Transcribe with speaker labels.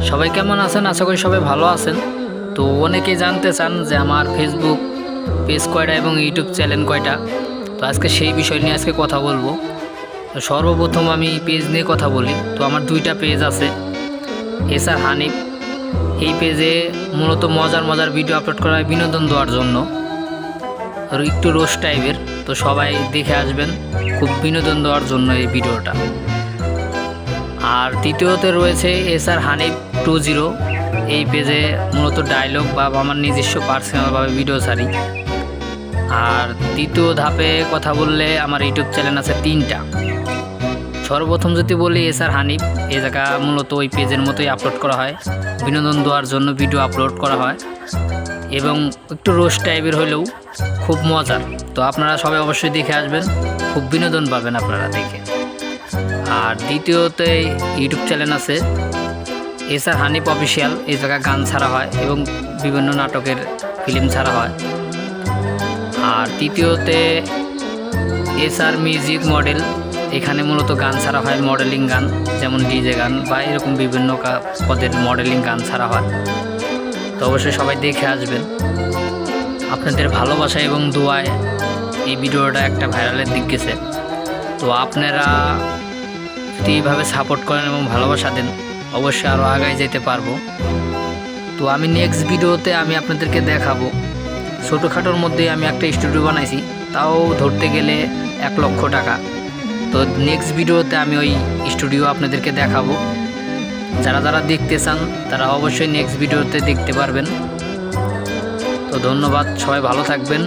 Speaker 1: সবাই কেমন আছেন? আশা করি সবাই ভালো আছেন। তো অনেকেই জানতে চান যে আমার ফেসবুক পেজ কয়টা এবং ইউটিউব চ্যানেল কয়টা। তো আজকে সেই বিষয় নিয়ে কথা বলবো। তো সর্বপ্রথম আমি পেজ নিয়ে কথা বলি। তো আমার দুইটা পেজ আছে, এসআর হানিফ। এই পেজে মূলত মজার মজার ভিডিও আপলোড করা হয় বিনোদন দেওয়ার জন্য, আর একটু রোস্ট টাইপের। তো সবাই দেখে আসবেন, খুব বিনোদন দেওয়ার জন্য এই ভিডিওটা। আর তৃতীয়তে রয়েছে এসআর হানিফ 20। এই পেজে মূলত ডায়লগ বা আমার নিজস্ব পার্সোনালভাবে ভিডিও ছাড়ি। আর তৃতীয় ধাপে কথা বললে আমার ইউটিউব চ্যানেল আছে 3টা। সর্বপ্রথম যদি বলি এসআর হানিফ, এই জায়গা মূলত ওই পেজের মতোই আপলোড করা হয়, বিনোদন দেওয়ার জন্য ভিডিও আপলোড করা হয় এবং একটু রোস্ট টাইপের হলেও খুব মজার। তো আপনারা সবাই অবশ্যই দেখে আসবেন, খুব বিনোদন পাবেন আপনারা দেখে। আর দ্বিতীয়তে ইউটিউব চ্যানেল আছে এসআর হানিফ অফিসিয়াল। এই জায়গায় গান ছাড়া হয় এবং বিভিন্ন নাটকের ফিল্ম ছাড়া হয়। আর তৃতীয়তে এসআর মিউজিক মডেল, এখানে মূলত গান ছাড়া হয়, মডেলিং গান, যেমন ডিজে গান বা এরকম বিভিন্ন পদের মডেলিং গান ছাড়া হয়। তো অবশ্যই সবাই দেখে আসবেন। আপনাদের ভালোবাসা এবং দোয়ায় এই ভিডিওটা একটা ভাইরালের দিক গেছে। তো আপনারা যদি এইভাবে সাপোর্ট করেন এবং ভালোবাসা দেন, অবশ্যই আরও আগায় যেতে পারবো। তো আমি নেক্সট ভিডিওতে আমি আপনাদেরকে দেখাবো, ছোটোখাটোর মধ্যে আমি একটা স্টুডিও বানাইছি, তাও ধরতে গেলে 1 লক্ষ টাকা। তো নেক্সট ভিডিওতে আমি ওই স্টুডিও আপনাদেরকে দেখাবো। যারা যারা দেখতে চান তারা অবশ্যই নেক্সট ভিডিওতে দেখতে পারবেন। তো ধন্যবাদ, সবাই ভালো থাকবেন।